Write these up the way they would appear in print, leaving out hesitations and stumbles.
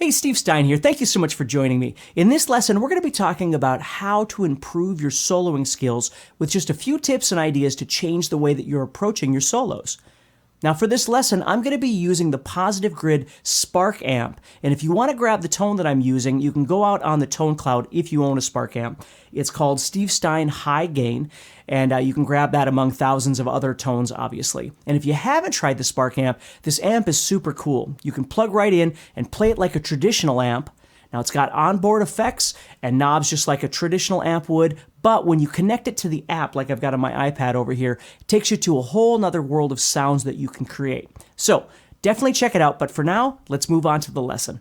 Hey, Steve Stine here. Thank you so much for joining me. In this lesson, we're going to be talking about how to improve your soloing skills with just a few tips and ideas to change the way that you're approaching your solos. Now for this lesson, I'm going to be using the Positive Grid Spark amp. And if you want to grab the tone that I'm using, you can go out on the tone cloud if you own a Spark amp. It's called Steve Stine High Gain, and you can grab that among thousands of other tones, obviously. And if you haven't tried the Spark amp, this amp is super cool. You can plug right in and play it like a traditional amp. Now it's got onboard effects and knobs just like a traditional amp would, but when you connect it to the app, like I've got on my iPad over here, it takes you to a whole nother world of sounds that you can create. So definitely check it out, but for now, let's move on to the lesson.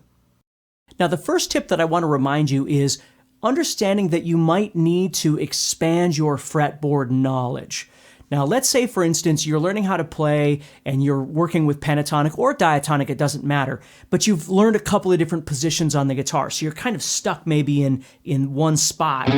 Now the first tip that I want to remind you is understanding that you might need to expand your fretboard knowledge. Now, let's say, for instance, you're learning how to play and you're working with pentatonic or diatonic, it doesn't matter, but you've learned a couple of different positions on the guitar, so you're kind of stuck maybe in one spot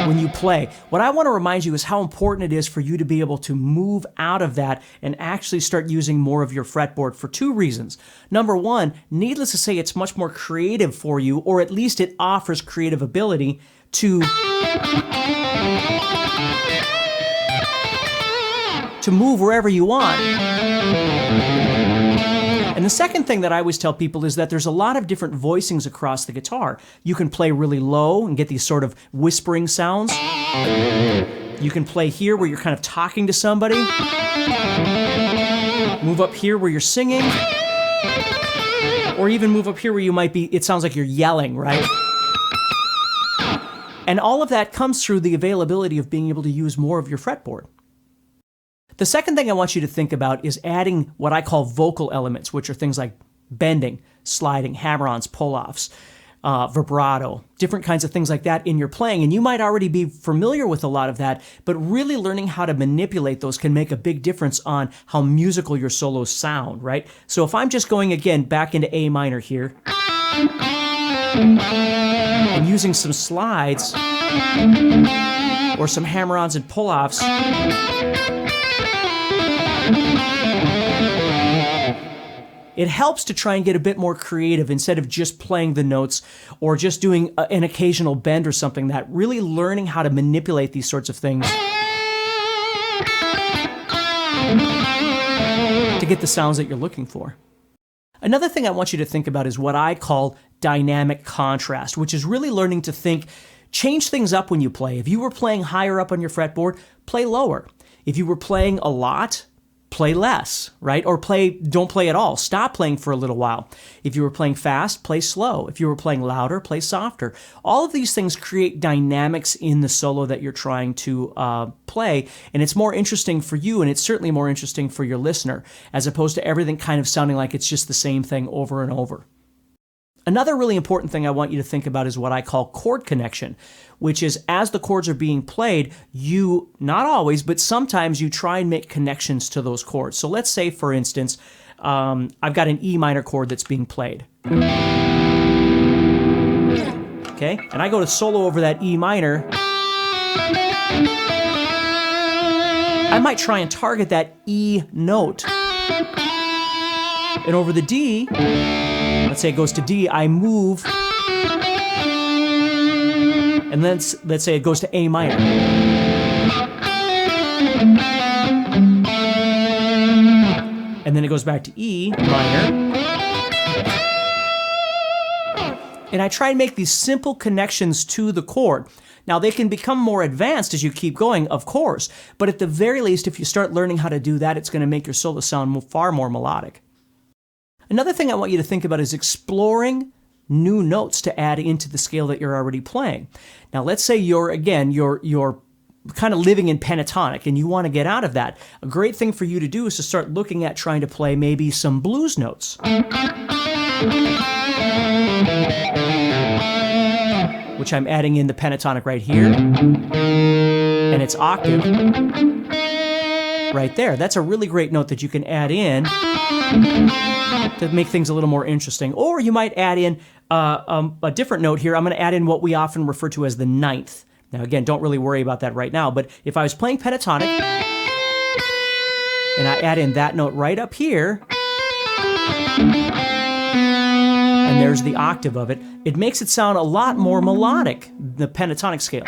when you play. What I want to remind you is how important it is for you to be able to move out of that and actually start using more of your fretboard for two reasons. Number one, needless to say, it's much more creative for you, or at least it offers creative ability to move wherever you want. And the second thing that I always tell people is that there's a lot of different voicings across the guitar. You can play really low and get these sort of whispering sounds. You can play here where you're kind of talking to somebody. Move up here where you're singing. Or even move up here where you might be, it sounds like you're yelling, right? And all of that comes through the availability of being able to use more of your fretboard. The second thing I want you to think about is adding what I call vocal elements, which are things like bending, sliding, hammer-ons, pull-offs, vibrato, different kinds of things like that in your playing. And you might already be familiar with a lot of that, but really learning how to manipulate those can make a big difference on how musical your solos sound, right? So if I'm just going again back into A minor here, and using some slides or some hammer-ons and pull-offs, it helps to try and get a bit more creative instead of just playing the notes or just doing an occasional bend or something. That really learning how to manipulate these sorts of things to get the sounds that you're looking for. Another thing I want you to think about is what I call dynamic contrast, which is really learning to change things up when you play. If you were playing higher up on your fretboard, play lower. If you were playing a lot, play less, right? Or don't play at all. Stop playing for a little while. If you were playing fast, play slow. If you were playing louder, play softer. All of these things create dynamics in the solo that you're trying to play, and it's more interesting for you, and it's certainly more interesting for your listener, as opposed to everything kind of sounding like it's just the same thing over and over. Another really important thing I want you to think about is what I call chord connection, which is as the chords are being played, you, not always, but sometimes you try and make connections to those chords. So let's say, for instance, I've got an E minor chord that's being played. Okay, and I go to solo over that E minor. I might try and target that E note. And over the D, let's say it goes to D, I move, and then let's say it goes to A minor. And then it goes back to E minor. And I try and make these simple connections to the chord. Now, they can become more advanced as you keep going, of course, but at the very least, if you start learning how to do that, it's going to make your solo sound far more melodic. Another thing I want you to think about is exploring new notes to add into the scale that you're already playing. Now, let's say you're kind of living in pentatonic and you want to get out of that. A great thing for you to do is to start looking at trying to play maybe some blues notes, which I'm adding in the pentatonic right here, and it's octave right there. That's a really great note that you can add in to make things a little more interesting. Or you might add in a different note here. I'm going to add in what we often refer to as the ninth. Now again, don't really worry about that right now, but if I was playing pentatonic and I add in that note right up here, And there's the octave of it. It makes it sound a lot more melodic, the pentatonic scale.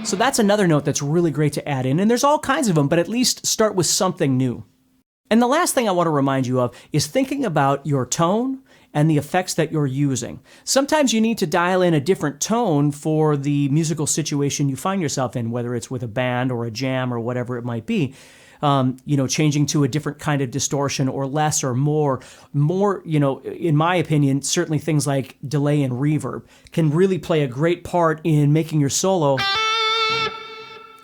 So that's another note that's really great to add in, and there's all kinds of them, but at least start with something new. And the last thing I want to remind you of is thinking about your tone and the effects that you're using. Sometimes you need to dial in a different tone for the musical situation you find yourself in, whether it's with a band or a jam or whatever it might be. Changing to a different kind of distortion or less or more, in my opinion, certainly things like delay and reverb can really play a great part in making your solo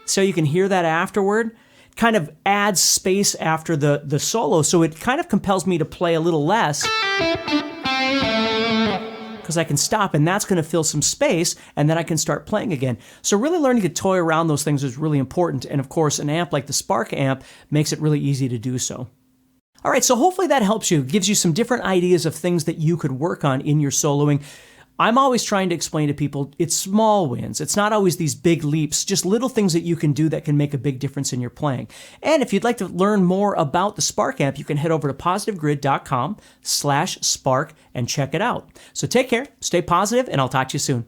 so you can hear that afterward. Kind of adds space after the solo, so it kind of compels me to play a little less because I can stop, and that's going to fill some space, and then I can start playing again. So really learning to toy around those things is really important, and of course an amp like the Spark amp makes it really easy to do so. All right, so hopefully that helps you, gives you some different ideas of things that you could work on in your soloing. I'm always trying to explain to people it's small wins. It's not always these big leaps, just little things that you can do that can make a big difference in your playing. And if you'd like to learn more about the Spark amp, you can head over to positivegrid.com/spark and check it out. So take care, stay positive, and I'll talk to you soon.